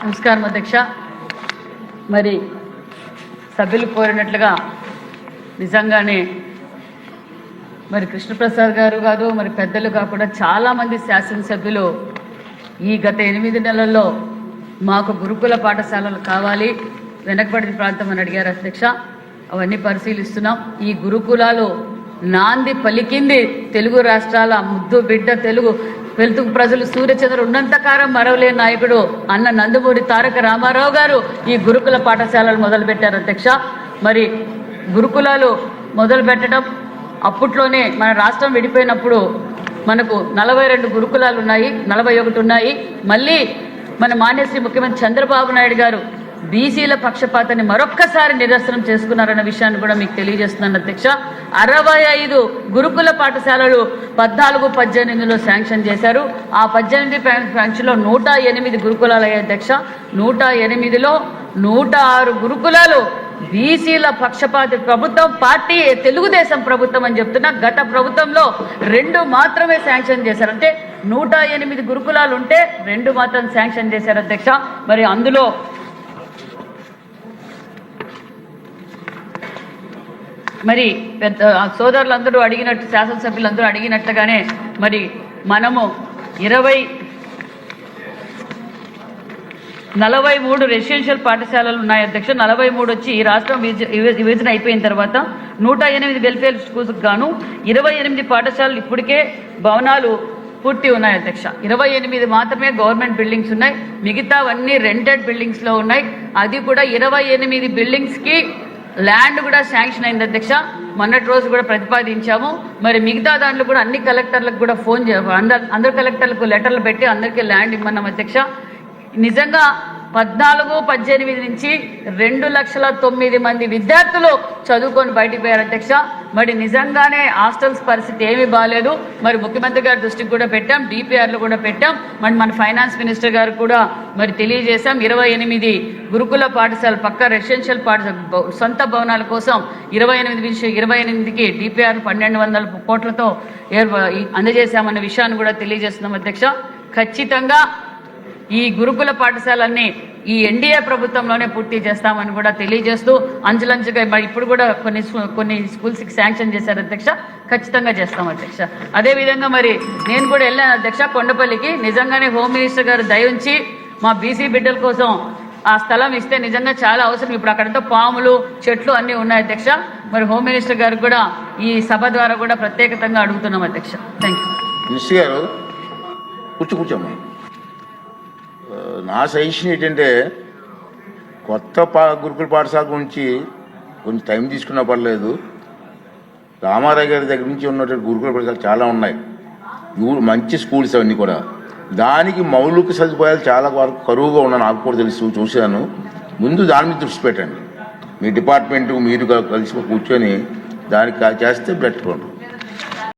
నమస్కారం అధ్యక్ష. మరి సభ్యులు కోరినట్లుగా నిజంగానే మరి కృష్ణప్రసాద్ గారు కాదు మరి పెద్దలు కాకుండా చాలామంది శాసనసభ్యులు ఈ గత 8 నెలల్లో మాకు గురుకుల పాఠశాలలు కావాలి, వెనకబడిన ప్రాంతం అని అడిగారు అధ్యక్ష. అవన్నీ పరిశీలిస్తున్నాం. ఈ గురుకులాలు నాంది పలికింది తెలుగు రాష్ట్రాల ముద్దు బిడ్డ తెలుగు వెలుతుకు ప్రజలు సూర్యచంద్ర ఉన్నంతకాలం మరవలేని నాయకుడు అన్న నందమూరి తారక రామారావు గారు ఈ గురుకుల పాఠశాలలు మొదలుపెట్టారు అధ్యక్ష. మరి గురుకులాలు మొదలు పెట్టడం అప్పట్లోనే మన రాష్ట్రం విడిపోయినప్పుడు మనకు 42 గురుకులాలు ఉన్నాయి, 41 ఉన్నాయి. మళ్ళీ మన మాన్యశ్రీ ముఖ్యమంత్రి చంద్రబాబు నాయుడు గారు బీసీల పక్షపాతాన్ని మరొక్కసారి నిదర్శనం చేసుకున్నారన్న విషయాన్ని కూడా మీకు తెలియజేస్తున్నాను అధ్యక్ష. 65 గురుకుల పాఠశాలలు 14-18లో శాంక్షన్ చేశారు. ఆ 18 శాంక్షన్లో 108 గురుకులాలు అయ్యాయి అధ్యక్ష. 108లో 106 గురుకులాలు బీసీల పక్షపాతి ప్రభుత్వం పార్టీ తెలుగుదేశం ప్రభుత్వం అని చెప్తున్నా. గత ప్రభుత్వంలో 2 మాత్రమే శాంక్షన్ చేశారు. అంటే 108 గురుకులాలు ఉంటే 2 మాత్రం శాంక్షన్ చేశారు అధ్యక్ష. మరి అందులో మరి పెద్ద సోదరులందరూ అడిగినట్టు శాసనసభ్యులందరూ అడిగినట్టుగానే మరి మనము 43 రెసిడెన్షియల్ పాఠశాలలు ఉన్నాయి అధ్యక్ష. 43 వచ్చి ఈ రాష్ట్రం విభజన అయిపోయిన తర్వాత 108 వెల్ఫేర్ స్కూల్స్కి గాను 28 పాఠశాలలు ఇప్పటికే భవనాలు పూర్తి ఉన్నాయి అధ్యక్ష. 28 మాత్రమే గవర్నమెంట్ బిల్డింగ్స్ ఉన్నాయి, మిగతావన్నీ రెంటెడ్ బిల్డింగ్స్లో ఉన్నాయి. అది కూడా 28 బిల్డింగ్స్కి ల్యాండ్ కూడా శాంక్షన్ అయింది అధ్యక్ష. మొన్నటి రోజు కూడా ప్రతిపాదించాము. మరి మిగతా దాంట్లో కూడా అన్ని కలెక్టర్లకు కూడా ఫోన్ అందరు కలెక్టర్లకు లెటర్లు పెట్టి అందరికీ ల్యాండ్ ఇమ్మన్నాం అధ్యక్ష. నిజంగా 14-18 నుంచి 2,09,000 మంది విద్యార్థులు చదువుకొని బయటికి పోయారు అధ్యక్ష. మరి నిజంగానే హాస్టల్స్ పరిస్థితి ఏమీ బాగాలేదు. మరి ముఖ్యమంత్రి గారి దృష్టికి కూడా పెట్టాం, డిపిఆర్లో కూడా పెట్టాం. మరి మన ఫైనాన్స్ మినిస్టర్ గారు కూడా మరి తెలియజేశాం. 28 గురుకుల పాఠశాల పక్క రెసిడెన్షియల్ పాఠశాల సొంత భవనాల కోసం 28కి డిపిఆర్ 1,200 కోట్లతో అందజేశామన్న విషయాన్ని కూడా తెలియజేస్తున్నాం అధ్యక్ష. ఖచ్చితంగా ఈ గురుకుల పాఠశాలన్నీ ఈ ఎన్డీఏ ప్రభుత్వంలోనే పూర్తి చేస్తామని కూడా తెలియజేస్తూ అంచులంచుగా మరి ఇప్పుడు కూడా కొన్ని స్కూల్స్కి శాంక్షన్ చేశారు అధ్యక్ష. ఖచ్చితంగా చేస్తాం అధ్యక్ష. అదేవిధంగా మరి నేను కూడా వెళ్ళాను అధ్యక్ష కొండపల్లికి. నిజంగానే హోమ్ మినిస్టర్ గారు దయ ఉంచి మా బీసీ బిడ్డల కోసం ఆ స్థలం ఇస్తే నిజంగా చాలా అవసరం. ఇప్పుడు అక్కడంతా పాములు చెట్లు అన్నీ ఉన్నాయి అధ్యక్ష. మరి హోమ్ మినిస్టర్ గారు కూడా ఈ సభ ద్వారా కూడా ప్రత్యేకంగా అడుగుతున్నాం అధ్యక్ష. Thank you. మినిస్టర్ గారు కూర్చోమ్మా. నా సజెషన్ ఏంటంటే కొత్త గురుకుల పాఠశాల గురించి కొంచెం టైం తీసుకున్నా పర్లేదు. రామారావు గారి దగ్గర నుంచి ఉన్నటువంటి గురుకుల పాఠశాలలు చాలా ఉన్నాయి, మంచి స్కూల్స్ అవన్నీ కూడా. దానికి మౌలిక సదుపాయాలు చాలా వరకు కరువుగా ఉన్నాయి, నాకు కూడా తెలుసు, చూశాను. ముందు దాని మీద దృష్టి పెట్టండి. మీ డిపార్ట్మెంట్ మీరు కలిసి కూర్చొని దానికి చేస్తే బెటర్ ఉంటుంది.